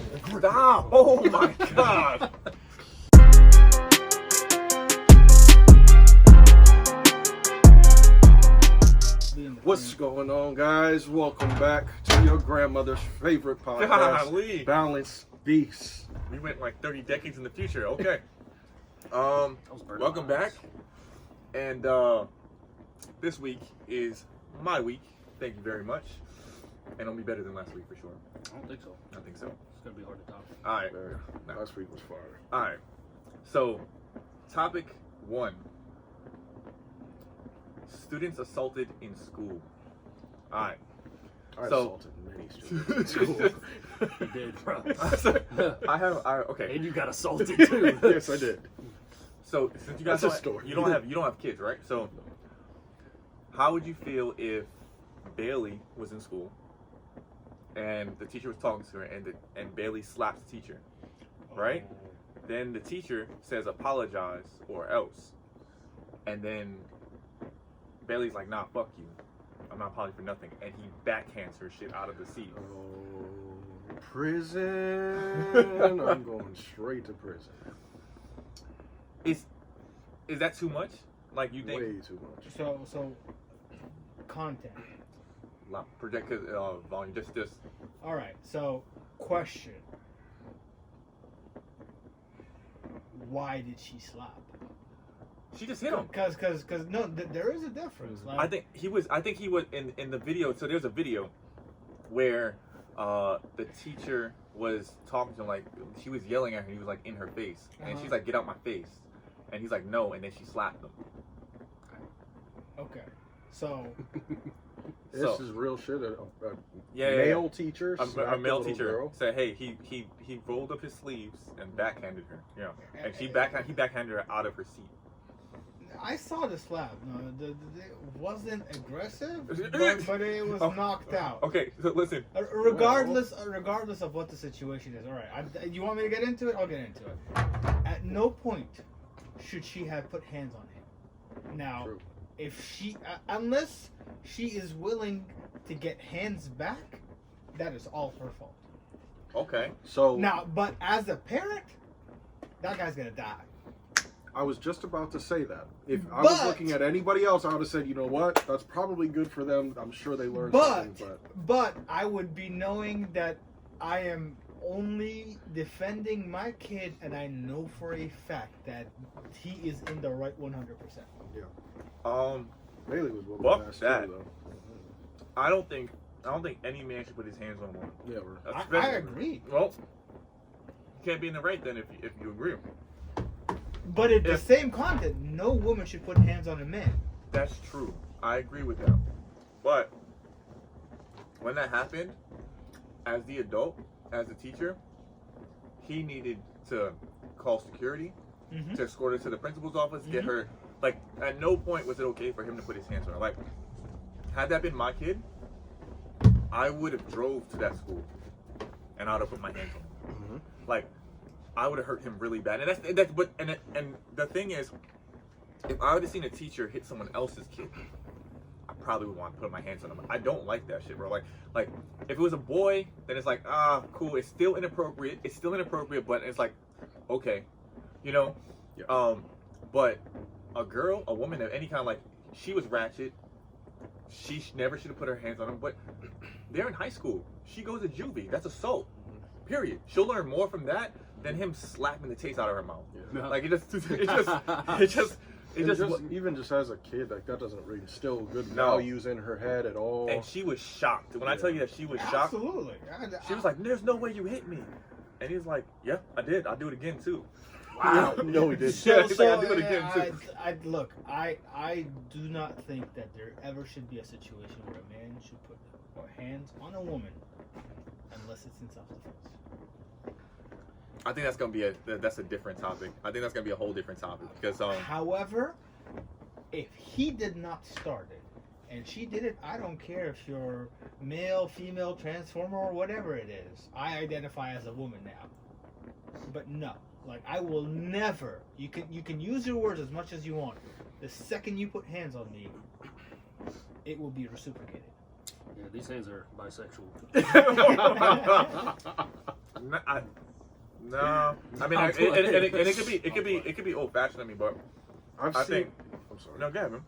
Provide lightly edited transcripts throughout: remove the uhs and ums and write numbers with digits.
Stop! Oh my god! What's going on, guys? Welcome back to your grandmother's favorite podcast, Golly. Balanced Beasts. We went like 30 decades in the future. Okay. Welcome back. And this week is my week. Thank you very much. And it'll be better than last week for sure. I don't think so. I think so. It's gonna be hard to top. All right. Last week was fire. All right. So, topic 1. Students assaulted in school. All right. I So- assaulted many students in school. You did, bro. Okay. And you got assaulted too. Yes, I did. So since you guys That's a don't, story. you don't have kids, right? So how would you feel if Bailey was in school and the teacher was talking to her and Bailey slaps the teacher, right? Then the teacher says apologize or else, and then Bailey's like, nah, fuck you, I'm not apologizing for nothing, and he backhands her shit out of the seat. Oh, prison. I'm going straight to prison. Is that too much? Like you think? Way too much. So content. Project volume. Just. All right. So question. Why did she slap? She just hit him. Because no, there is a difference. Like, I think he was in the video. So there's a video where the teacher was talking to him, like she was yelling at her. He was like in her face, and she's like, "Get out my face," and he's like, "No," and then she slapped him. Okay. So This is real shit. A Yeah, male teacher, A slapped male little teacher girl. said, "Hey, he rolled up his sleeves and backhanded her." You know, and he backhanded her out of her seat. I saw the slap. No, it wasn't aggressive, but it was Oh, knocked out. Okay, so listen. Regardless of what the situation is. All right. You want me to get into it? I'll get into it. At no point should she have put hands on him. Now, True. if she, unless she is willing to get hands back, that is all her fault. Okay. So Now, but as a parent, that guy's gonna die. I was just about to say that. If I was But- looking at anybody else, I would have said, you know what? That's probably good for them. I'm sure they learned something. But I would be knowing that I am only defending my kid, and I know for a fact that he is in the right 100%. Bailey was whooping Fuck ass that. too, though. I don't think any man should put his hands on a woman. Yeah, we're, I Especially- agree. Well, you can't be in the right then if you agree. But at the If- same content, no woman should put hands on a man. That's true. I agree with that. But when that happened, as the adult, as the teacher, he needed to call security Mhm. to escort her to the principal's office, get her. Like, at no point was it okay for him to put his hands on her. Like, had that been my kid, I would have drove to that school and I would have put my hands on him. Mhm. Like, I would have hurt him really bad. And and the thing is, if I would have seen a teacher hit someone else's kid, I probably would want to put my hands on him. I don't like that shit, bro. Like if it was a boy, then it's like, cool. It's still inappropriate. But it's like, okay, you know. Yeah. But a girl, a woman of any kind, like she was ratchet. She never should have put her hands on him. But they're in high school. She goes to juvie. That's assault. Period. She'll learn more from that than him slapping the taste out of her mouth. Yeah. Like it just even just as a kid, like that doesn't really instill good No. values in her head at all. And she was shocked. When I tell you that she was shocked, Absolutely. she was like, "There's no way you hit me," and he was like, "Yeah, I did. I'll do it again too." Wow. No, he did. Yeah, he's like, "I'll do it again too." Look, I do not think that there ever should be a situation where a man should put hands on a woman unless it's in self-defense. I think that's a different topic. I think that's gonna be a whole different topic because However, if he did not start it and she did it, I don't care if you're male, female, transformer, or whatever it is. I identify as a woman now. But no, like I will never. You can use your words as much as you want. The second you put hands on me, it will be reciprocated. Yeah, these hands are bisexual. No, no. I mean, and it could be old fashioned. I mean, but I think. I'm sorry. No, go ahead, man.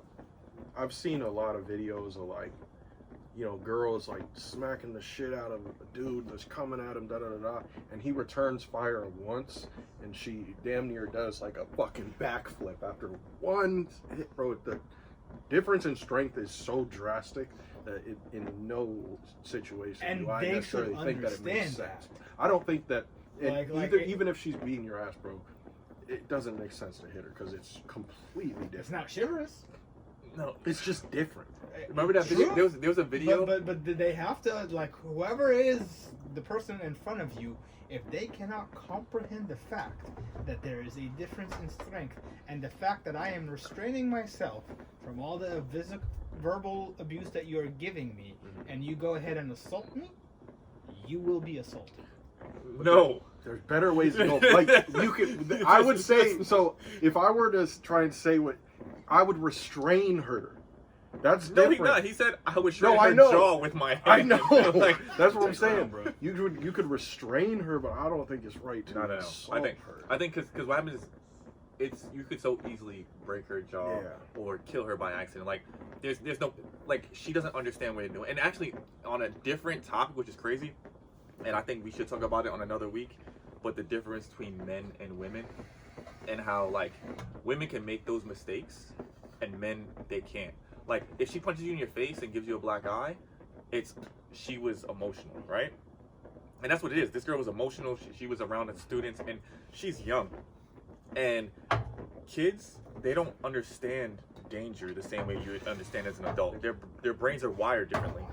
I've seen a lot of videos of like, you know, girls like smacking the shit out of a dude that's coming at him, da da da da, and he returns fire once, and she damn near does like a fucking backflip after one hit, bro. The difference in strength is so drastic that in no situation And do I they necessarily should think that it makes understand sense. I don't think that, Like, even if she's beating your ass, bro, it doesn't make sense to hit her because it's completely It's different. not chivalrous. No. It's just different. Remember that True. video? There was a video. But did they have to, like, whoever is the person in front of you, if they cannot comprehend the fact that there is a difference in strength and the fact that I am restraining myself from all the verbal abuse that you are giving me, and you go ahead and assault me, you will be assaulted. No. There's better ways to go. Like you could, I would say. So if I were to try and say what, I would restrain her. That's No, different. he not. He said I would shred I her know. jaw with my hand. I know. Like, That's what I'm Take her saying, out, bro. You could restrain her, but I don't think it's right to No. assault her. I think because what happens is, you could so easily break her jaw Yeah. or kill her by accident. Like there's no, like, she doesn't understand what you're doing. And actually, on a different topic, which is crazy, and I think we should talk about it on another week. But the difference between men and women, and how like women can make those mistakes, and men they can't. Like if she punches you in your face and gives you a black eye, she was emotional, right? And that's what it is. This girl was emotional. She was around the students, and she's young. And kids, they don't understand danger the same way you understand as an adult. Their brains are wired differently.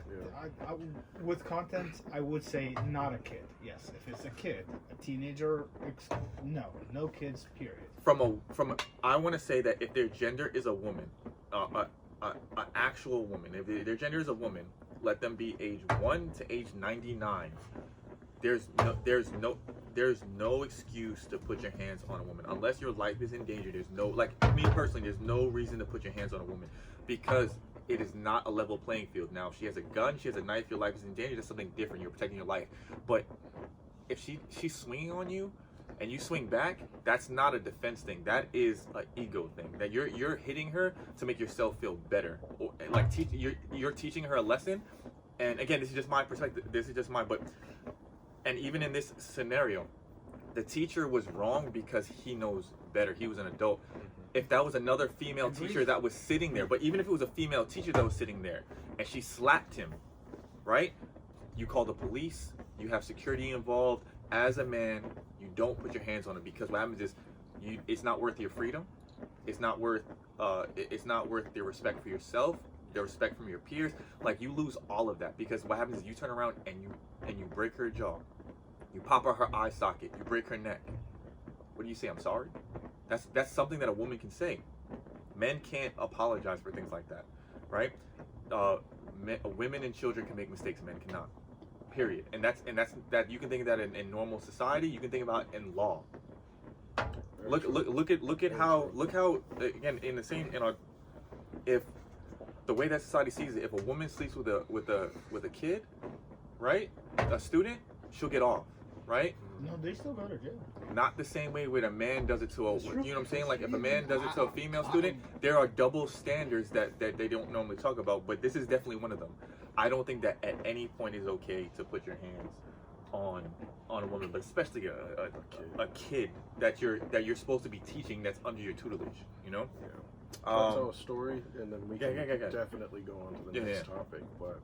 With content, I would say not a kid. Yes, if it's a kid, a teenager, no kids. Period. I want to say that if their gender is a woman, an actual woman, if their gender is a woman, let them be age 1 to age 99. There's no excuse to put your hands on a woman unless your life is in danger. There's no, like me personally, there's no reason to put your hands on a woman because it is not a level playing field. Now, if she has a gun, she has a knife, your life is in danger. That's something different. You're protecting your life. But if she's swinging on you and you swing back, that's not a defense thing. That is an ego thing. That you're hitting her to make yourself feel better. Or, like you're teaching her a lesson. And again, this is just my perspective. This is just mine. And even in this scenario, the teacher was wrong because he knows better. He was an adult. If that was another female teacher that was sitting there, but even if it was a female teacher that was sitting there and she slapped him, right? You call the police, you have security involved. As a man, you don't put your hands on it because what happens is it's not worth your freedom. It's not worth the respect for yourself, the respect from your peers. Like you lose all of that because what happens is you turn around and you break her jaw. You pop out her eye socket, you break her neck. What do you say? I'm sorry? That's something that a woman can say. Men can't apologize for things like that, right? Women and children can make mistakes, men cannot. Period. And that's you can think of that in normal society. You can think about it in law. Look how again in the same if the way that society sees it, if a woman sleeps with a kid, right, a student, she'll get off, right? No, they still go to jail. Not the same way when a man does it to a, That's true. you know what I'm saying? Like if a man does it to a female student, there are double standards that they don't normally talk about, but this is definitely one of them. I don't think that at any point is okay to put your hands on a woman, but especially a kid that you're supposed to be teaching that's under your tutelage, you know? Yeah. I'll tell a story, and then we can go. definitely go on to the next Yeah. topic. But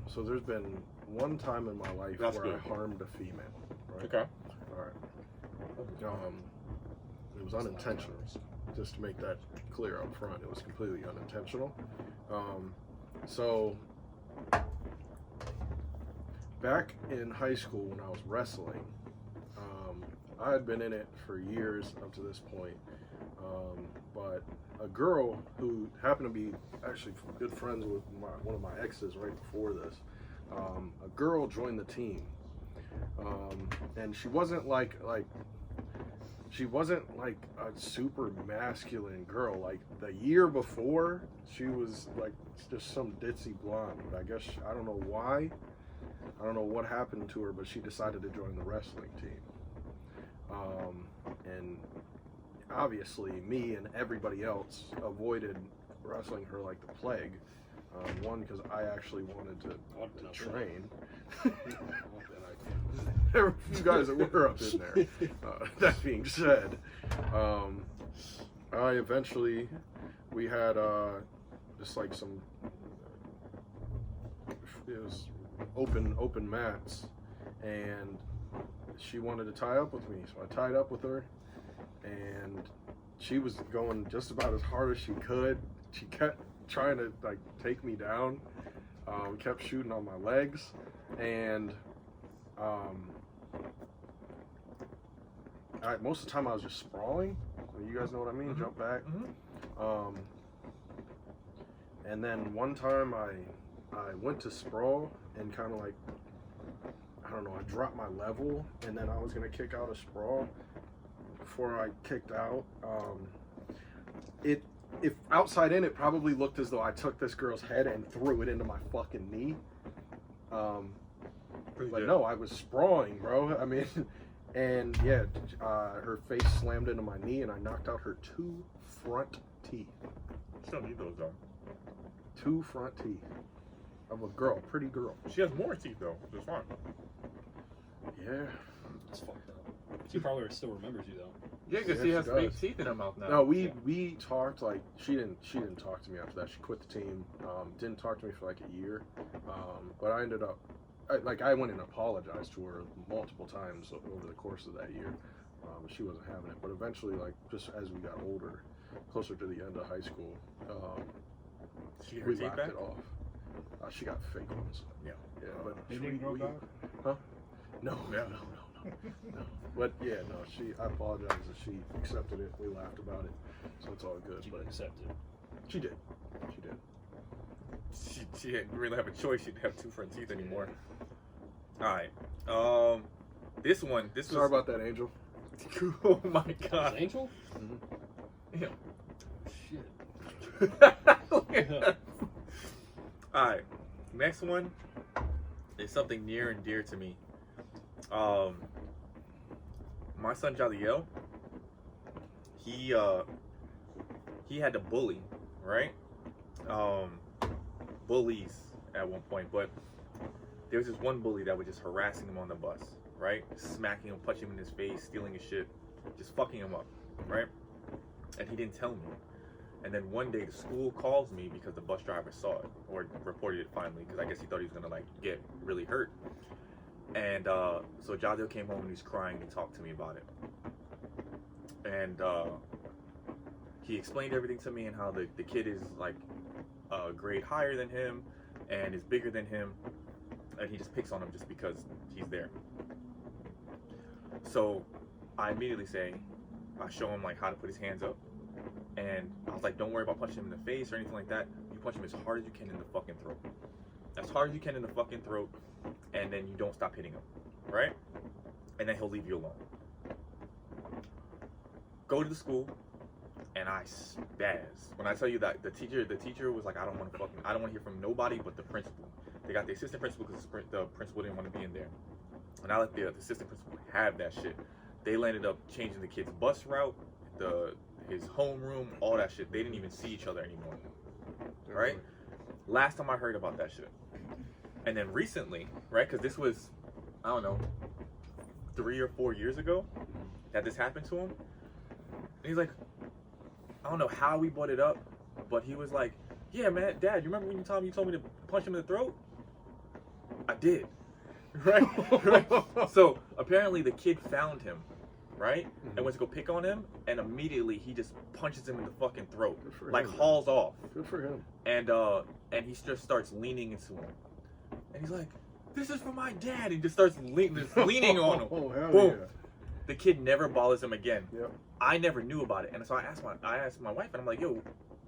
so there's been one time in my life That's where good. I harmed a female. Right? Okay. All right. It was unintentional. Just to make that clear up front, it was completely unintentional. So back in high school when I was wrestling, I had been in it for years up to this point. But a girl who happened to be actually good friends with one of my exes right before this, a girl joined the team, and she wasn't like a super masculine girl. Like the year before, she was like just some ditzy blonde. But I guess I don't know why. I don't know what happened to her, but she decided to join the wrestling team. And obviously, me and everybody else avoided wrestling her like the plague. One, because I actually wanted to train. There were a few guys that were up in there. That being said, I eventually, we had just like some, it was open mats, and she wanted to tie up with me, so I tied up with her, and she was going just about as hard as she could. She kept trying to like take me down, kept shooting on my legs, and most of the time I was just sprawling. You guys know what I mean? Jump back. And then one time I went to sprawl and kind of like, I don't know, I dropped my level, and then I was gonna kick out a sprawl. Before I kicked out, if outside in, it probably looked as though I took this girl's head and threw it into my fucking knee. But no, I was sprawling, bro. I mean, and yeah, her face slammed into my knee, and I knocked out her 2 front teeth. Still need those though. 2 front teeth of a girl, pretty girl. She has more teeth though. It's fine. Yeah. It's fucked up. She probably still remembers you though. Yeah, because Yeah, she she has does. fake teeth in her mouth now. No, we talked, like, she didn't talk to me after that. She quit the team. Didn't talk to me for like a year. But I ended up, I went and apologized to her multiple times over the course of that year. She wasn't having it. But eventually, like, just as we got older, closer to the end of high school, She got her we teeth laughed back? it off. She got fake ones. Yeah. Yeah, but They didn't grow back? Huh? No, Yeah. no. But yeah, no, I apologized that she accepted it. We laughed about it. So it's all good. She But accepted. she did. She did. She didn't really have a choice. She didn't have 2 front teeth anymore. Alright. This one. Sorry about that, Angel. Oh my Was god. Angel? Yeah. Shit. Alright. Next one is something near and dear to me. My son Jaliel, he had to bully, right? Bullies at one point, but there was this one bully that was just harassing him on the bus, right? Smacking him, punching him in his face, stealing his shit, just fucking him up, right? And he didn't tell me. And then one day the school calls me because the bus driver saw it, or reported it finally, because I guess he thought he was gonna like get really hurt. And so Jadiel came home and he was crying and talked to me about it. And he explained everything to me and how the kid is like a grade higher than him and is bigger than him, and he just picks on him just because he's there. So I immediately I show him like how to put his hands up, and I was like, don't worry about punching him in the face or anything like that. You punch him as hard as you can in the fucking throat. As hard as you can in the fucking throat, and then you don't stop hitting him, right? And then he'll leave you alone. Go to the school, and I spaz. When I tell you that the teacher was like, I don't want to hear from nobody but the principal. They got the assistant principal because the principal didn't want to be in there. And I let the assistant principal have that shit. They landed up changing the kid's bus route, his homeroom, all that shit. They didn't even see each other anymore, right? Last time I heard about that shit. And then recently, right, because this was, I don't know, 3 or 4 years ago that this happened to him. And he's like, I don't know how we brought it up, but he was like, yeah, man, Dad, you remember when you told me to punch him in the throat? I did. Right? Right? So apparently the kid found him, right? And went to go pick on him, and immediately he just punches him in the fucking throat. Good for Like him, man. hauls off. Good for him. And he just starts leaning into him. And he's like, this is for my dad. And just starts leaning on him. Oh, hell Boom. yeah. The kid never bothers him again. Yep. I never knew about it. And so I asked my wife, and I'm like, yo,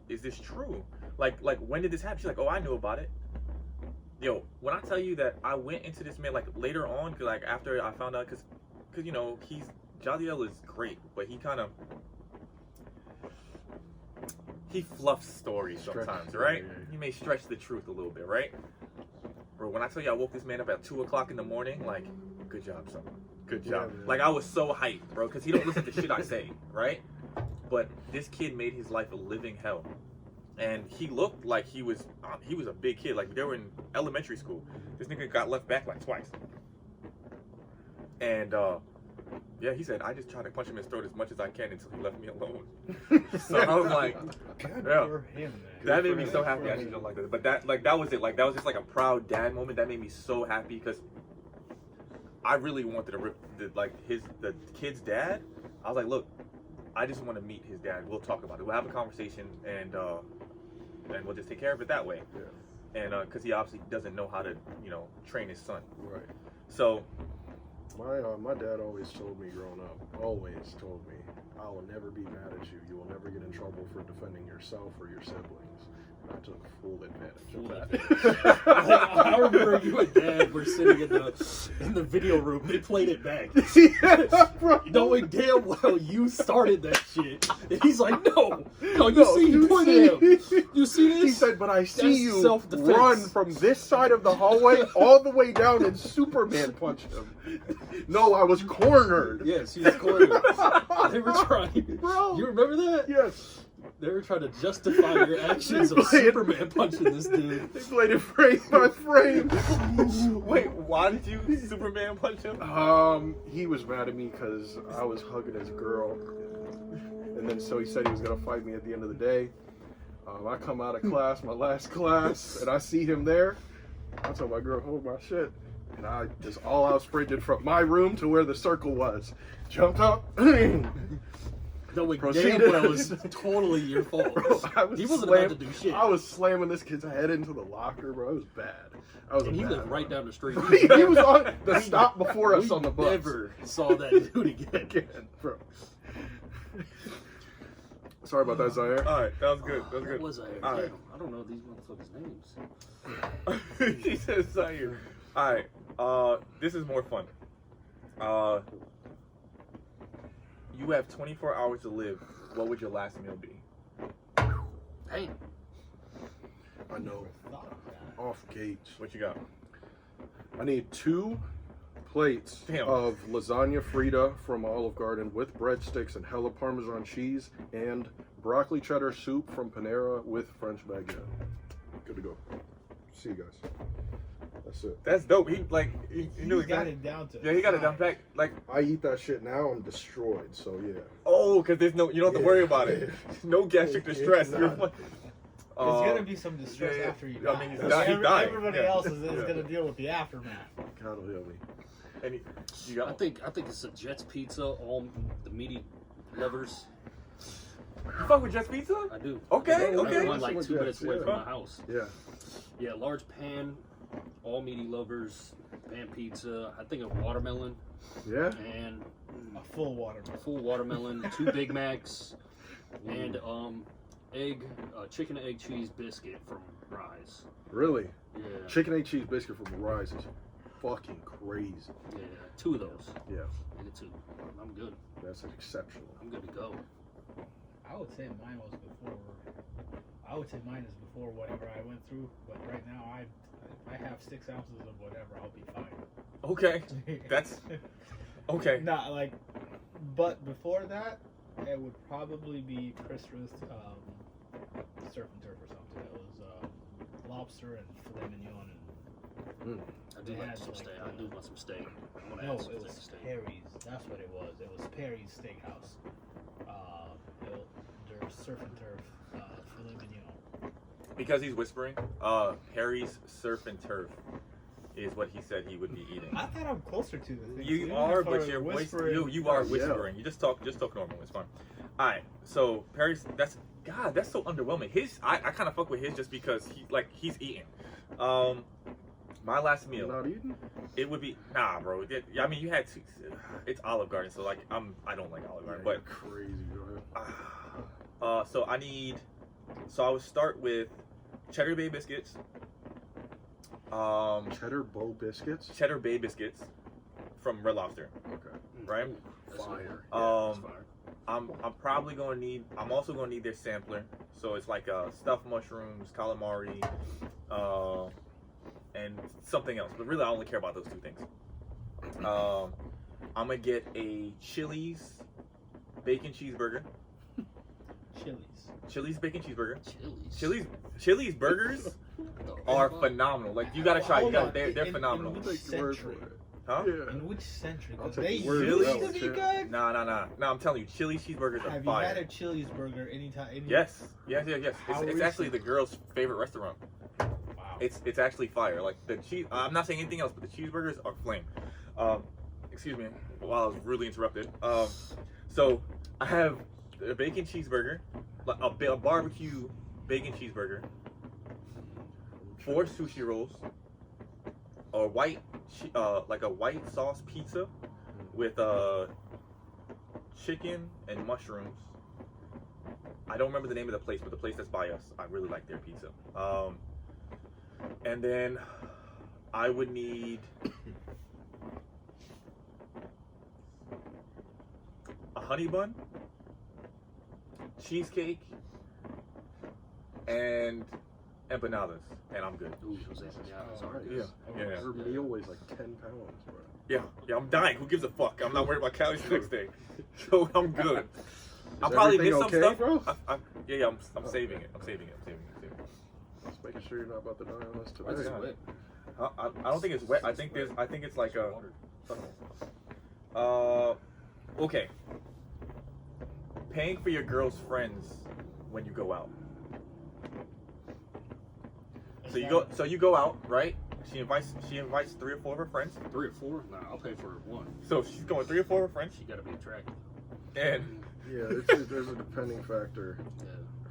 is this true? Like when did this happen? She's like, oh, I knew about it. Yo, when I tell you that I went into this man like later on, cause like after I found out, cause you know Jadiel is great, but he fluffs stories sometimes, right? Yeah. He may stretch the truth a little bit, right? bro, when I tell you I woke this man up at 2 o'clock in the morning, like, good job, son. Good job. Yeah, man. Like, I was so hyped, bro, because he don't listen to shit I say, right? But this kid made his life a living hell. And he looked like he was a big kid. Like, they were in elementary school. This nigga got left back like twice. And, yeah, he said, I just tried to punch him in his throat as much as I can until he left me alone. So I was like, Good yeah. for him, man. That made me so happy. I didn't like that. But that was it. Like, that was just like a proud dad moment. That made me so happy because I really wanted to rip the kid's dad. I was like, look, I just want to meet his dad. We'll talk about it. We'll have a conversation and we'll just take care of it that way. Yeah. And because he obviously doesn't know how to, train his son. Right. So My dad always told me growing up, always told me, I will never be mad at you. You will never get in trouble for defending yourself or your siblings. And I took full advantage of that. I remember you and Dad were sitting in the video room. They played it back. Yeah, bro. Knowing damn well you started that shit. And he's like, no, you No, see, you pointed at him. You see this? He said, but I see That's you self-defense. run from this side of the hallway all the way down and Superman punched him. No, I was cornered. Yes, he was cornered. They were trying. Bro. You remember that? Yes. They were trying to justify your actions of Played- Superman punching this dude. They played it frame by frame. wait, why did you Superman punch him? He was mad at me because I was hugging his girl. And then so he said he was going to fight me at the end of the day. I come out of class, my last class, and I see him there. I told my girl, hold my shit. And I just all out sprinted from my room to where the circle was. Jumped up. Knowing Proceeded. damn well it was totally your fault. Bro, I was He wasn't slam- about to do shit. I was slamming this kid's head into the locker, bro. It was bad. I was And a he bad lived right one. down the street. He was on the stop before us We on the bus. never saw that dude again. Again, bro. Sorry about that, Zaire. All right, that was good. That was What good. was I? All right. Damn, I don't know these motherfuckers' names. He says Zaire. All right, this is more fun. You have 24 hours to live. What would your last meal be? Hey, I know. Thought of that. Off gates. What you got? I need 2 plates Damn. of lasagna Frida from Olive Garden with breadsticks and hella Parmesan cheese and broccoli cheddar soup from Panera with French baguette. Good to go. See you guys. That's it. That's dope. He knew He's got exactly. it down to. Yeah, he got it down back. Like, I eat that shit now, I'm destroyed, so yeah. oh, because you don't have to Yeah. worry about it. No gastric It's distress. not. You're fine. There's gonna be some distress yeah. after you I die. mean, he's dying. dying. Everybody Yeah. else is Yeah. gonna deal with the aftermath. God will help me. And you I got. think it's a Jets Pizza. All the meaty lovers. You fuck with Jets Pizza? I do. Okay, I have okay. one like With 2 minutes Jets, away yeah. from my house. Yeah. Yeah, large pan, all meaty lovers, pan pizza. I think a watermelon Yeah? and A full water. a full watermelon, 2 Big Macs, and chicken and egg cheese biscuit from Rise. Really? Yeah, Chicken egg cheese biscuit from Rise is fucking crazy. yeah, 2 of those. Yeah. And it's I'm good. That's exceptional. I'm good to go. I would say mine was before. I would say mine is before whatever I went through. But right now, I have 6 ounces of whatever. I'll be fine. Okay. That's okay. Not like, but before that, it would probably be Chris Ruth surf and turf or something. It was lobster and filet mignon I do They like had, some like, steak. I do want some steak. I want and to no, have some it was steak. Perry's. That's what it was. It was Perry's Steakhouse. Their surf and turf filet mignon. Because he's whispering, Harry's surf and turf is what he said he would be eating. I thought I'm closer to the thing. You Even are, if I but your voice, whispering- you are Yeah. whispering. You just talk normal. It's fine. All right. So Perry's, that's so underwhelming. His, I kind of fuck with his just because he's eating. My last You're meal, not eating? it would be nah, bro. I mean, you had to. It's Olive Garden, so like I don't like Olive Garden, You're but crazy. Go ahead. so I would start with Cheddar Bay biscuits. Cheddar Bow biscuits? Cheddar Bay biscuits from Red Lobster, Okay. right? That's Fire. That's fire. I'm probably gonna need. I'm also gonna need their sampler. So it's like stuffed mushrooms, calamari, and something else. But really, I only care about those two things. I'm gonna get a Chili's bacon cheeseburger. Chili's bacon cheeseburger. Chili's burgers are phenomenal. Like you gotta try. You gotta, they're phenomenal. In which century? Huh? Yeah. In which century? I'll 'Cause take they your word used for to that be one, good. Nah. I'm telling you, Chili's cheeseburgers are Have fire. you had a Chili's burger anytime? Yes. How It's actually recent? the girl's favorite restaurant. Wow. It's actually fire. Like the cheese. I'm not saying anything else, but the cheeseburgers are flame. Excuse me, while I was rudely interrupted. So I have a bacon cheeseburger, like a barbecue bacon cheeseburger, 4 sushi rolls, a white sauce pizza with chicken and mushrooms. I don't remember the name of the place, but the place that's by us, I really like their pizza. And then I would need a honey bun, cheesecake, and empanadas, and I'm good. Ooh, those empanadas are Nice. good. Yeah. Her meal weighs like 10 pounds, bro. Yeah, I'm dying. Who gives a fuck? I'm not worried about calories the next day, so I'm good. I'll Is probably miss everything some okay, stuff. bro? I'm saving it. I'm saving it. Just making sure you're not about to die on us Why is today. it wet? I don't think it's wet. I think it's like a. Okay. Paying for your girl's friends when you go out. So you go out, right? She invites 3 or 4 of her friends. 3 or 4? Nah, I'll pay for one. So she's going 3 or 4 of her friends, She gotta be attractive. and Yeah, there's a depending factor Yeah.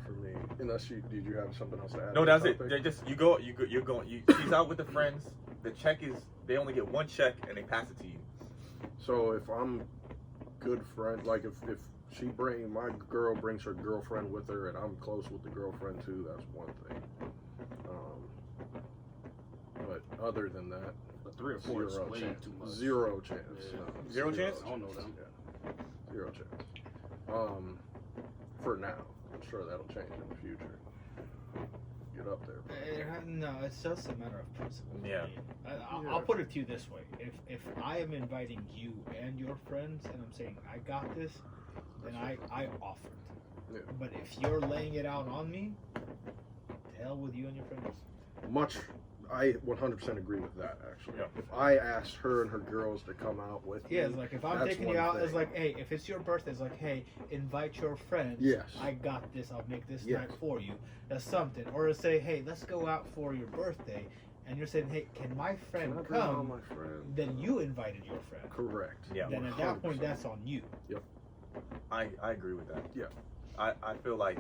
for me. Unless did you have something else to add? no, to that's the it. topic? They just she's out with the friends. The check is they only get 1 check and they pass it to you. So if I'm good friend, like if my girl brings her girlfriend with her and I'm close with the girlfriend too, that's one thing. But other than that, But 3 or 4 is way chance. too much. Zero chance. Yeah. No, Zero chance? I don't know them. Yeah. 0 chance. For now, I'm sure that'll change in the future. Get up there. bro. No, it's just a matter of principle. for Yeah. me. Yeah. I'll put it to you this way: if I am inviting you and your friends, and I'm saying I got this, then I offered. Yeah. But if you're laying it out on me, to hell with you and your friends. I 100% agree with that, actually. Yeah. If I asked her and her girls to come out with me, Yeah, it's like if I'm that's taking one you out, thing. it's like, hey, if it's your birthday, it's like, hey, invite your friends. Yes. I got this. I'll make this Yes. night for you. That's something. Or say, hey, let's go out for your birthday, and you're saying, hey, can my friend Can I bring all come? my friends? Then you invited your friend. Correct. Yeah. Then at that point, 100%. that's on you. I agree with that. Yeah. I feel like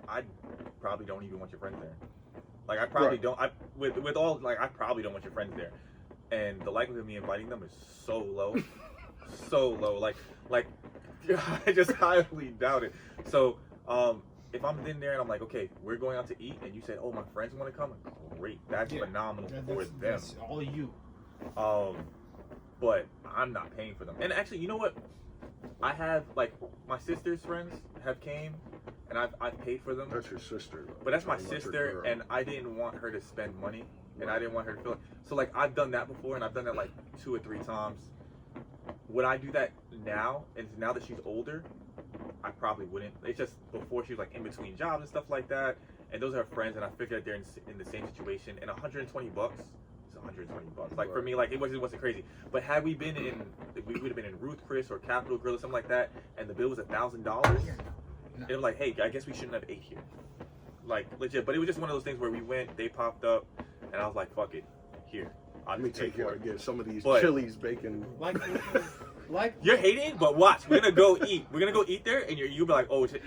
I probably don't even want your friends there. Like I probably Right. don't. I probably don't want your friends there, and the likelihood of me inviting them is so low, so low. Like I just highly doubt it. So if I'm in there and I'm like, okay, we're going out to eat, and you said, oh, my friends want to come, great, that's Yeah. phenomenal for them. That's all you. But I'm not paying for them. And actually, you know what? I have like my sister's friends have came, and I've paid for them. That's your sister, though. But that's my Talking about your sister, girl. and I didn't want her to spend money, and I didn't want her to feel like, so like I've done that before, and I've done that like 2 or 3 times. Would I do that now? And now that she's older, I probably wouldn't. It's just before she was like in between jobs and stuff like that, and those are her friends, and I figured they're in the same situation. And $120 is $120. Like for Right. me, like it wasn't crazy. But had we been in, we would have been in Ruth Chris or Capital Grill or something like that, and the bill was $1,000. It was like, hey, I guess we shouldn't have ate here. Like legit. But it was just one of those things where we went, they popped up, and I was like, fuck it, here. I'll Let me just pay take you for out it. and get some of these But- Chili's bacon. Like You're hating, but watch. We're gonna go eat. We're gonna go eat there, and you'll be like, oh, shit.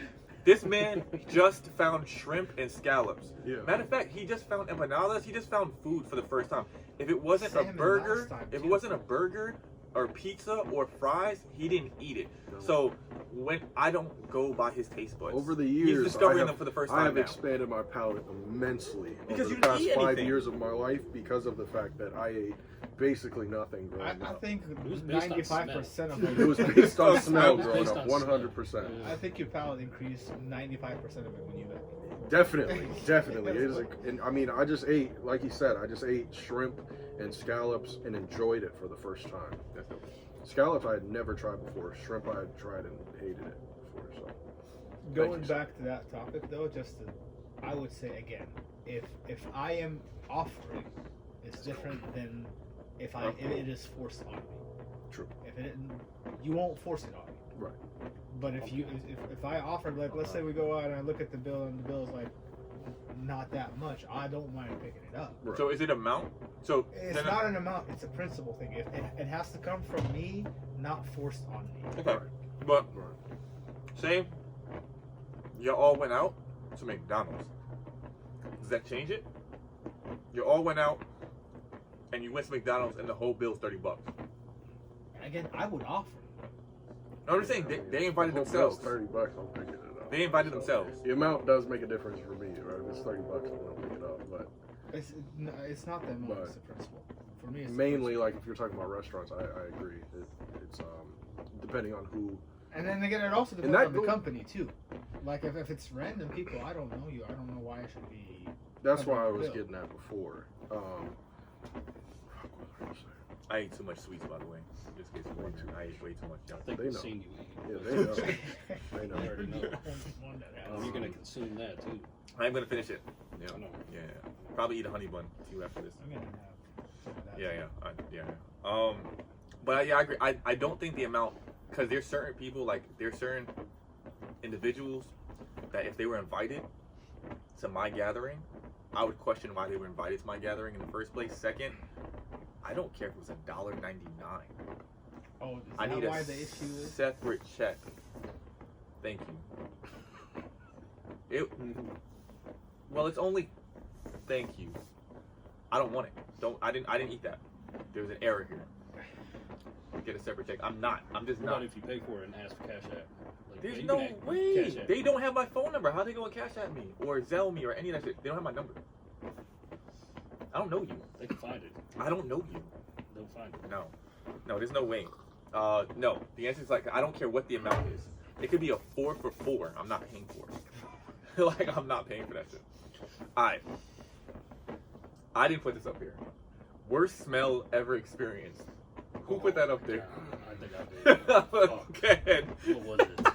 This man just found shrimp and scallops. Yeah. Matter of fact, he just found empanadas. He just found food for the first time. If it wasn't Salmon a burger, last time, if it too. wasn't a burger or pizza or fries, he didn't eat it. No. So when I don't go by his taste buds, Over the he's years, discovering I have, them for the first I time have now. expanded my palate immensely Because over you the past didn't eat 5 anything. years of my life because of the fact that I ate basically nothing growing I up. think was based on 95% of It was based on smell It was growing based up, on smell. 100%. Yeah. I think your palate increased 95% of it when you Definitely. It is. And I mean, I just ate, like he said, I just ate shrimp and scallops and enjoyed it for the first time. That's dope. Scallops I had never tried before. Shrimp I had tried and hated it before. So Going you, back to that topic though, I would say again, if I am offering, it's different than if it is forced on me. True. You won't force it on me. Right. But if I offer, like, let's say we go out and I look at the bill and the bill is like not that much, I don't mind picking it up. Right. So is it amount? So It's not an amount; it's a principle thing. It has to come from me, not forced on me. Okay. But Right. say you all went out to McDonald's. Does that change it? You all went out and you went to McDonald's and the whole bill's $30. And again, I would offer. No, I'm just saying they invited The whole themselves. bill's $30. I'm picking it up. They invited themselves. The amount does make a difference for me. Right? If it's $30, I'm gonna pick it up. But It's not the amount; But it's the principle. For me, it's the mainly, principle. like if you're talking about restaurants, I agree. It's depending on who. And then again, it also And depends that on the goes- company too. Like if it's random people, I don't know you. I don't know why I should be. That's why I Company was bill. getting at before. Fuck, what was I gonna say? I ate too much sweets, by the way. Just in case you're wondering, I ate way too much. I think They we've know. seen you eat. Yeah, they know. They know. I already know. One that has- You're gonna consume that too. I'm gonna finish it. Yeah, I know. yeah. Probably eat a honey bun too after this. I'm gonna have some of that. Yeah. But yeah, I agree. I don't think the amount, because there's certain people, like there's certain individuals that if they were invited to my gathering, I would question why they were invited to my gathering in the first place. Second, I don't care if it was $1.99. Oh, is I that need why a the issue is? separate check. Thank you. Well, it's only. Thank you. I don't want it. I didn't eat that. There's an error here. Get a separate check. I'm just What about not. if you pay for it and ask for cash app? Like, There's you no can way. cash app. They don't have my phone number. How they gonna cash at me or Zelle me or any of that shit? They don't have my number. I don't know you. They can find it. I don't know you. They'll find it. No, there's no way. No. The answer is like I don't care what the amount is. It could be a 4 for $4. I'm not paying for it. Like I'm not paying for that shit. I didn't put this up here. Worst smell ever experienced. Who put that up there? I think I did. Okay. What was it?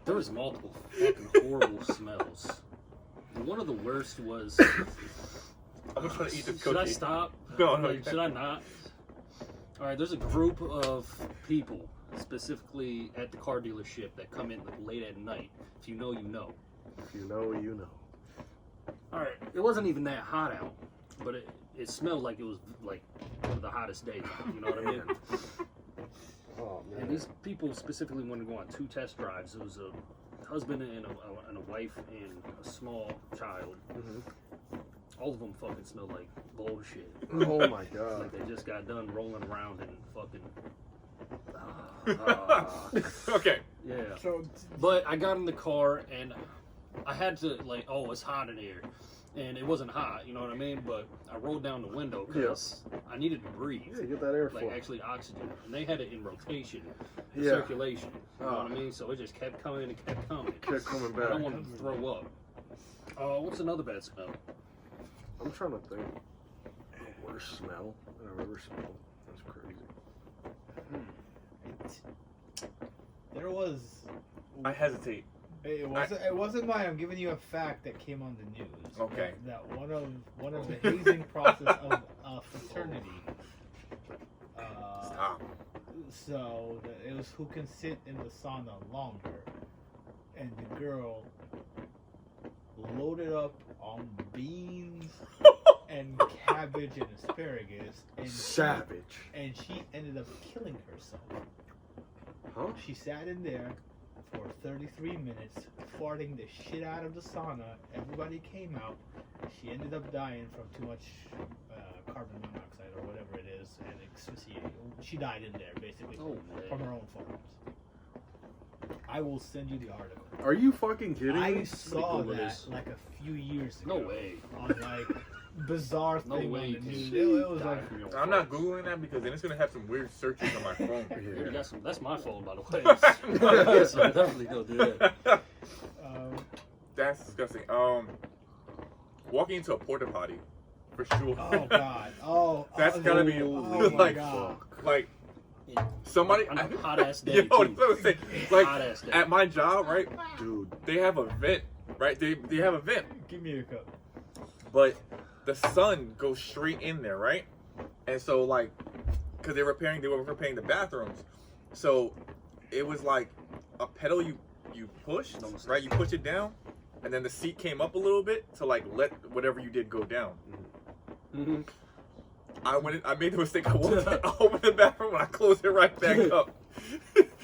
There was multiple fucking horrible smells. One of the worst was. I'm just trying to eat this Should I cookie. stop? No, no, Like, you should I not? All right, there's a group of people, specifically at the car dealership, that come in late at night. If you know, you know. If you know, you know. All right, it wasn't even that hot out, but it smelled like it was like one of the hottest days. You know what I mean? Oh And these people specifically wanted to go on 2 test drives. It was a husband and a wife and a small child. All of them fucking smelled like bullshit. Oh my god. Like they just got done rolling around and fucking. Okay. Yeah. So But I got in the car and I had to like, oh, it's hot in here, and it wasn't hot. You know what I mean? But I rolled down the window because I needed to breathe. Yeah, get that airflow. Like actually oxygen, and they had it in rotation, Yeah. circulation. You know what I mean? So it just kept coming and kept coming. Kept coming I don't back. want to throw up. What's another bad smell? I'm trying to think. The worst smell that I've ever smelled. That's crazy. there was. I hesitate. It wasn't mine. I'm giving you a fact that came on the news. Okay. That one of the hazing process of a fraternity. Stop. So it was who can sit in the sauna longer, and the girl loaded up on beans and cabbage and asparagus, and Savage. she ended up killing herself. Huh? She sat in there for 33 minutes, farting the shit out of the sauna. Everybody came out. She ended up dying from too much carbon monoxide or whatever it is, and asphyxiating. She died in there, basically, Oh, from man. her own farms. I will send you the article. Are you fucking kidding I me? saw Google that this. like a few years No ago. way. On like bizarre No thing way. on you the can news. die It was like from your I'm not farts. googling that because then it's gonna have some weird searches on my phone. You Yeah. got some, that's my phone, by the way. So definitely go do that. That's disgusting. Walking into a porta potty, for sure. Oh God. Oh. That's gotta be oh my like, God. like Yeah. somebody. On a hot ass day. Yo, too. that's what I'm saying. Like Hot ass day. at my job, right? Dude, They have a vent, right? They have a vent, Give me a cup. but the sun goes straight in there, right? And so like, cause they were repairing the bathrooms, so it was like a pedal you push, right? You push it down, and then the seat came up a little bit to like let whatever you did go down. Mm-hmm. I went in, I made the mistake. I opened the bathroom and I closed it right back up.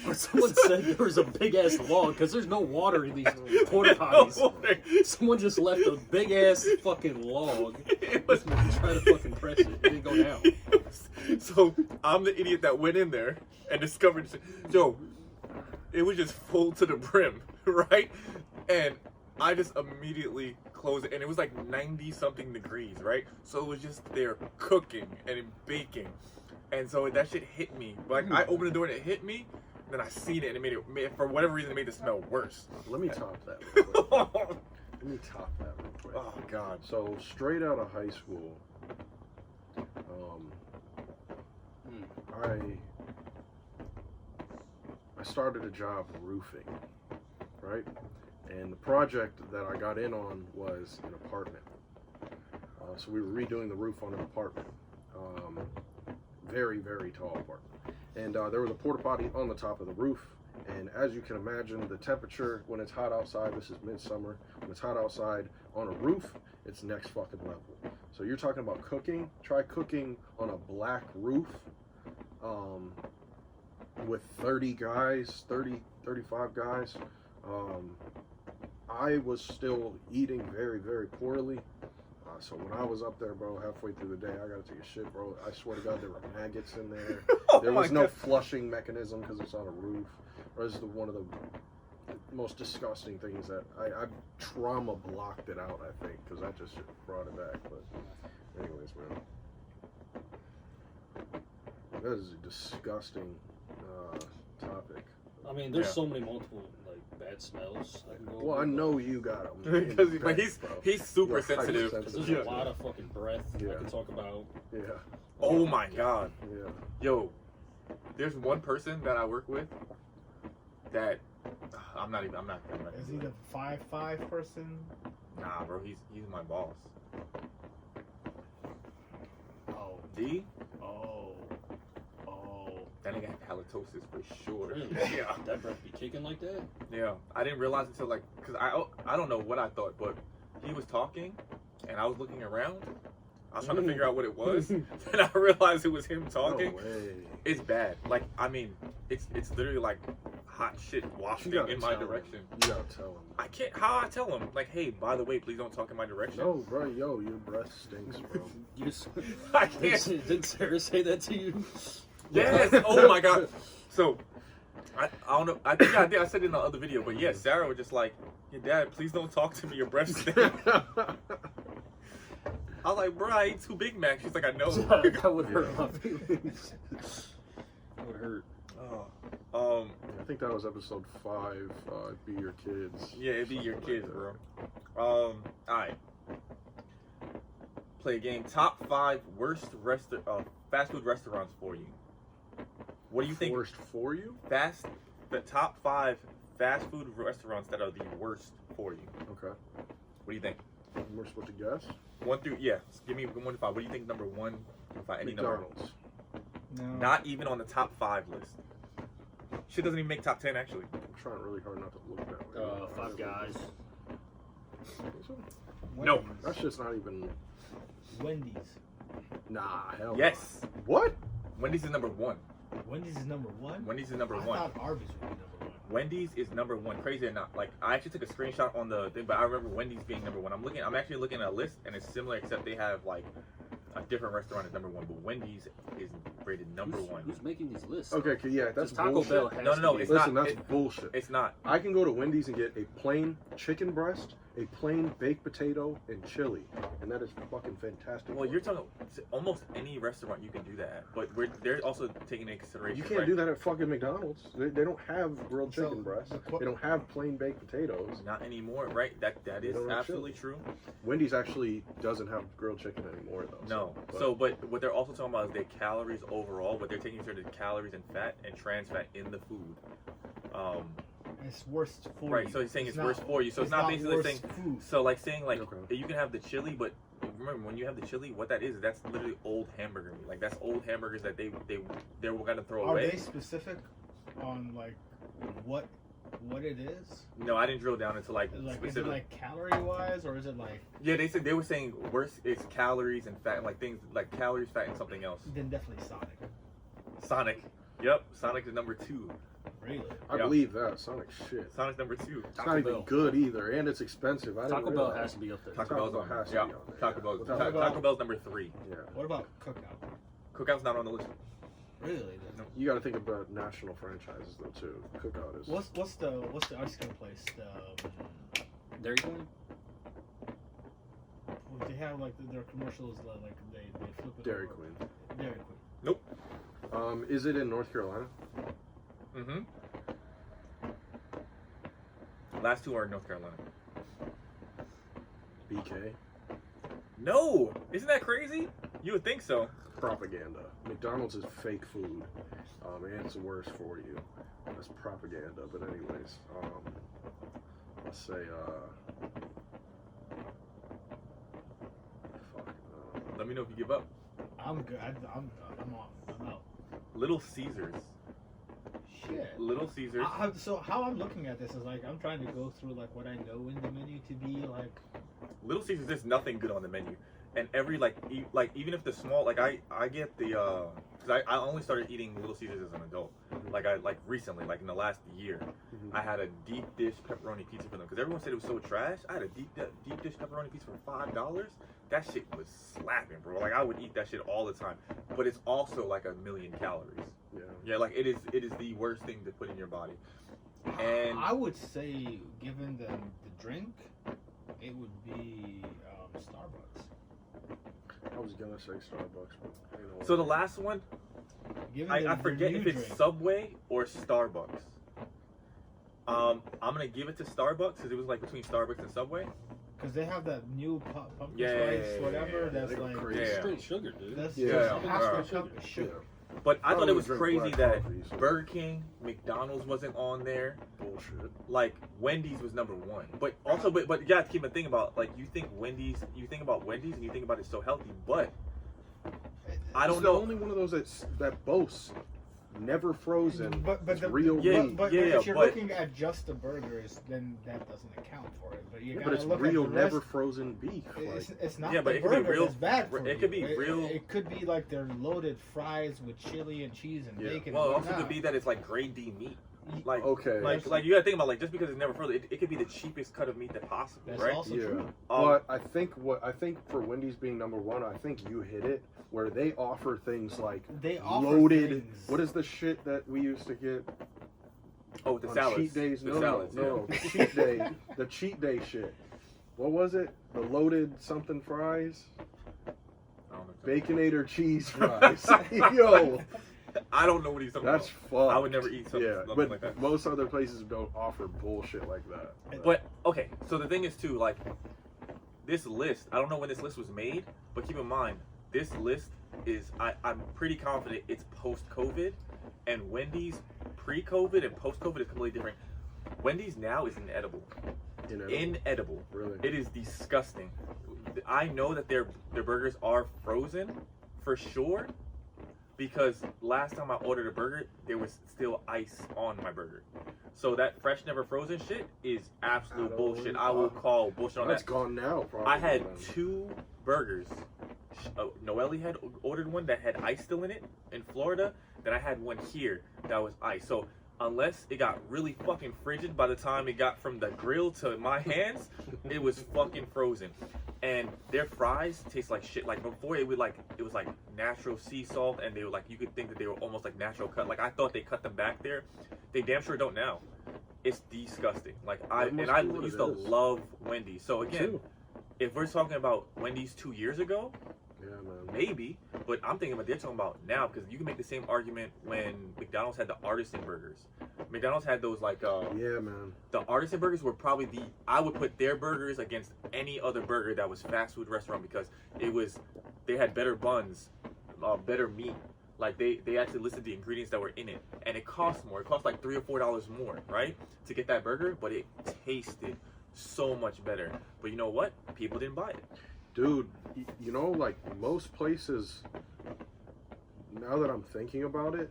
Or someone said there was a big ass log because there's no water in these porta No potties. water. Someone just left a big ass fucking log. It was Trying to fucking press it. It didn't go down. So I'm the idiot that went in there and discovered, yo, it was just full to the brim, right? And I just immediately closed it, and it was like 90 something degrees, right? So it was just there cooking and baking, and so that shit hit me. Like I opened the door and it hit me, and then I seen it and it made it for whatever reason it made it smell worse. let me top that real quick. Oh Let me top that real quick. God. So straight out of high school, I started a job roofing, right? And the project that I got in on was an apartment. So we were redoing the roof on an apartment, very, very tall apartment. And there was a porta potty on the top of the roof. And as you can imagine, the temperature when it's hot outside, this is midsummer, when it's hot outside on a roof, it's next fucking level. So you're talking about cooking, try cooking on a black roof with 30 guys, 35 guys. I was still eating very, very poorly. So when I was up there, bro, halfway through the day, I gotta take a shit, bro. I swear to God, there were maggots in there. There was no flushing mechanism because it's on a roof. Or this is one of the most disgusting things that I trauma blocked it out, I think, because that just brought it back. But anyways, man, that is a disgusting topic. I mean, there's Yeah. so many multiple like bad smells. I can go Well, I over, know you got them. Because he's super You're sensitive. Because there's Yeah. a lot of fucking breath I Yeah. can talk about. Yeah, Oh my God. yeah. Yo, there's one person that I work with that I'm not. Is he the 5'5" person? Nah, bro, he's my boss. Oh. D, Oh. that nigga had halitosis for sure. Really? Yeah, That breath be kicking like that? yeah. I didn't realize until like, cause I don't know what I thought, but he was talking, and I was looking around. I was trying to figure out what it was, and I realized it was him talking. No way. It's bad. Like, I mean, it's literally like hot shit You wafting gotta in my tell him. direction. You gotta tell him. I can't. How I tell him? Like, hey, by the way, please don't talk in my direction. No, bro, yo, your breath stinks, bro. You just, I can't. didn't Sarah say that to you? Yes. Oh my God. So, I don't know. I think I did. I said it in the other video, but yeah, Sarah was just like, "Your dad, please don't talk to me. Your breath stinks." I was like, "Bro, I ate 2 Big Macs." She's like, "I know." That would hurt my feelings. That would hurt. Oh. I think that was episode 5. Be your kids. Yeah, it'd be your Something kids, like bro. Alright. Play a game. Top 5 worst fast food restaurants for you. What do you think? Worst for you? The top 5 fast food restaurants that are the worst for you. Okay. What do you think? We're supposed to guess? 1 through, yeah. Give me 1 to 5. What do you think number 1 through 5? Any number. McDonald's. No. Not even on the top 5 list. Shit doesn't even make top 10 actually. I'm trying really hard not to look that way. 5 Guys. No. Wendy's. That's just not even. Wendy's. Nah, hell. Yes. no. What? Wendy's is number 1. Wendy's is number 1? Wendy's is number I 1. thought Arby's would be number 1. Wendy's is number 1. Crazy or not? Like, I actually took a screenshot on the thing, but I remember Wendy's being number 1. I'm actually looking at a list, and it's similar, except they have like a different restaurant as number 1. But Wendy's is rated number 1. Who's making these lists? Okay, yeah, that's Taco bullshit. Bell has No, to no, be. it's Listen, not. that's bullshit. It's not. I can go to Wendy's and get a plain chicken breast a plain baked potato and chili, and that is fucking fantastic. Well, you're talking almost any restaurant you can do that at, but they're also taking into consideration. You can't do that at fucking McDonald's. They don't have grilled So, chicken breasts. the They don't have plain baked potatoes. Not anymore, right? That They is don't have absolutely chili. true. Wendy's actually doesn't have grilled chicken anymore, though. No. But what they're also talking about is their calories overall, but they're taking into the calories and fat and trans fat in the food. It's worse for Right, you. so he's saying it's not- worse for you. So it's not basically worse saying- food. So like saying like Okay. you can have the chili, but remember when you have the chili, what that is, that's literally old hamburger meat. Like that's old hamburgers that they were gonna throw Are away. they specific on like what it is? No, I didn't drill down into like Like is it specific. like calorie wise or is it like Yeah, they were saying worse is calories and fat, like things like calories, fat, and something else. then definitely Sonic. Sonic. Yep, Sonic is number 2. Really? I Yeah. believe that. Sonic shit. Sonic's number 2. It's not even good either, and it's expensive. I Taco didn't Bell realize. has to be up there. Taco Taco Bell's Bell on has to yeah. be on there, Taco yeah. Bell's Without a doubt. Taco Bell's number 3. Yeah. What about Cookout? Cookout's not on the list. Really? No. You got to think about national franchises though too. Cookout is. What's the ice cream place? The Dairy Queen? they have like their commercials like they flip it. Dairy over. Queen. Dairy Queen. Is it in North Carolina? Mm-hmm. Last 2 are in North Carolina. BK. No! Isn't that crazy? You would think so. Propaganda. McDonald's is fake food, and it's worse for you. That's propaganda. But anyways, let's say fuck. Let me know if you give up. I'm good. I'm off. I'm out. Little Caesars. Shit. Little Caesars. So how I'm looking at this is like I'm trying to go through like what I know in the menu to be like. Little Caesars, there's nothing good on the menu, and every like even if the small I get the because I only started eating Little Caesars as an adult, like recently, like in the last year. Mhm. I had a deep dish pepperoni pizza for them because everyone said it was so trash. I had a deep dish pepperoni pizza for $5. That shit was slapping, bro. Like I would eat that shit all the time, but it's also like 1,000,000 calories. Yeah. Yeah, like it is the worst thing to put in your body. And I would say, given the drink, it would be Starbucks. I was gonna say Starbucks, but you know. so the last one, Given I their forget new if it's drink. Subway or Starbucks. I'm gonna give it to Starbucks because it was like between Starbucks and Subway. Because they have that new pumpkin Yeah, spice, yeah, whatever. yeah, That's they go like crazy. Yeah. Straight sugar, dude. that's Yeah. just Yeah. half Yeah. a cup of sugar. But I thought it was drink crazy black that coffee, so- Burger King, McDonald's wasn't on there. Bullshit. Like Wendy's was number 1. But also, but you gotta keep a thing about like you think about Wendy's and you think about it's so healthy, but I It's don't the know. only one of those that boasts never frozen. But it's the, real Yeah, meat. but yeah, if you're but- looking at just the burgers, then that doesn't account for it. But you Yeah, gotta but it's look real, at the rest. never frozen beef. It's not Yeah, but the it could be burger real- that's bad for it could you. be real- It could be like their loaded fries with chili and cheese and Yeah. bacon. Well, it and also could whatnot. be that it's like grade D meat. Like Okay. like you gotta think about like just because it's never frozen, it could be the cheapest cut of meat that possible, That's right? also Yeah. true. But I think for Wendy's being number 1, I think you hit it where they offer things like They offer loaded. things. What is the shit that we used to get Oh, the on salads. cheat days? The No, salads, no, yeah. the cheat day. The cheat day shit. What was it? The loaded something fries, I don't know. baconator cheese fries. Yo, I don't know what he's talking that's about. fucked. I would never eat something, Yeah, something but like that. most other places don't offer bullshit like that. But okay, so the thing is too, like this list. I don't know when this list was made, but keep in mind this list is. I'm pretty confident it's post-COVID, and Wendy's pre-COVID and post-COVID is completely different. Wendy's now is inedible. Inedible. Really? It is disgusting. I know that their burgers are frozen for sure because last time I ordered a burger, there was still ice on my burger. So that fresh never frozen shit is absolute bullshit. I will call bullshit on That's that. gone now. Probably. I had then. 2 burgers. Noelle had ordered one that had ice still in it in Florida. Then I had one here that was ice. So unless it got really fucking frigid by the time it got from the grill to my hands, it was fucking frozen. And their fries taste like shit. Like before it was like natural sea salt, and they were like you could think that they were almost like natural cut. Like I thought they cut them back there. They damn sure don't now. it's disgusting. Like That must I be what used it to is. love Wendy's. So again, Too. if we're talking about Wendy's 2 years ago, Yeah, man. maybe, but I'm thinking about they're talking about now because you can make the same argument when McDonald's had the artisan burgers. McDonald's had those like Yeah, man. the artisan burgers were probably I would put their burgers against any other burger that was fast food restaurant because they had better buns, better meat. Like they actually listed the ingredients that were in it, and it cost more. It cost like $3 or $4 more, right, to get that burger, but it tasted so much better. But you know what? People didn't buy it. Dude, you know, like most places, now that I'm thinking about it,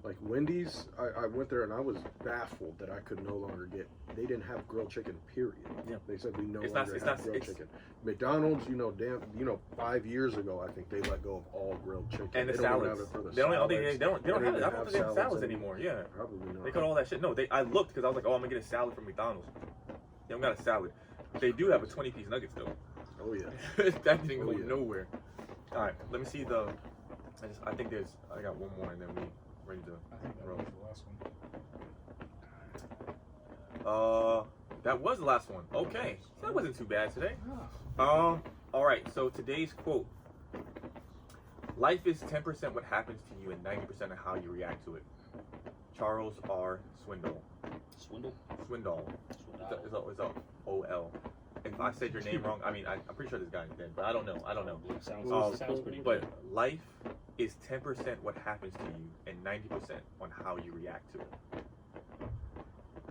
like Wendy's, I went there and I was baffled that I could no longer get, they didn't have grilled chicken, period. Yeah. They said we no It's longer not- have grilled it's- chicken. McDonald's, 5 years ago, I think they let go of all grilled chicken. And the They don't even salads. have it for the They don't have salads. it. They don't have it. I don't even think they have salads anymore. Yeah. Probably not. They cut all that shit. No, I looked because I was like, oh, I'm gonna get a salad from McDonald's. They don't got a salad. They do have a 20-piece nuggets though. Oh, yeah. That didn't go Oh, yeah. nowhere. All right, let me see I think I got one more and then we ready to I think that roll. was the last one. That was the last one. Okay, so that wasn't too bad today. Ah. All right. So today's quote: "Life is 10% what happens to you and 90% of how you react to it." Charles R. Swindoll. Swindle. Swindoll. It's a O-L. If I said your name wrong, I mean I'm pretty sure this guy's dead, but I don't know. Sounds pretty But good. life is 10% what happens to you and 90% on how you react to it.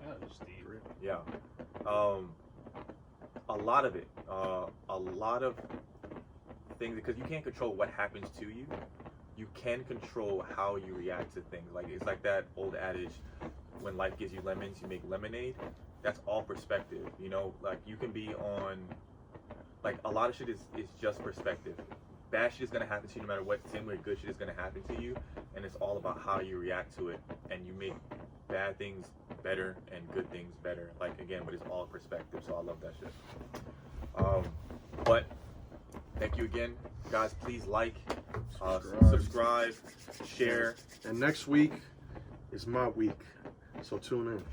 That was deep. Yeah. A lot of it. A lot of things, because you can't control what happens to you. You can control how you react to things. Like it's like that old adage, when life gives you lemons, you make lemonade. That's all perspective. Like you can be on, like a lot of shit is just perspective. Bad shit is gonna happen to you no matter what. Same way good shit is gonna happen to you, and it's all about how you react to it. And you make bad things better and good things better. Like again, but it's all perspective. So I love that shit. But thank you again, guys. Please like, subscribe, share. And next week is my week, so tune in.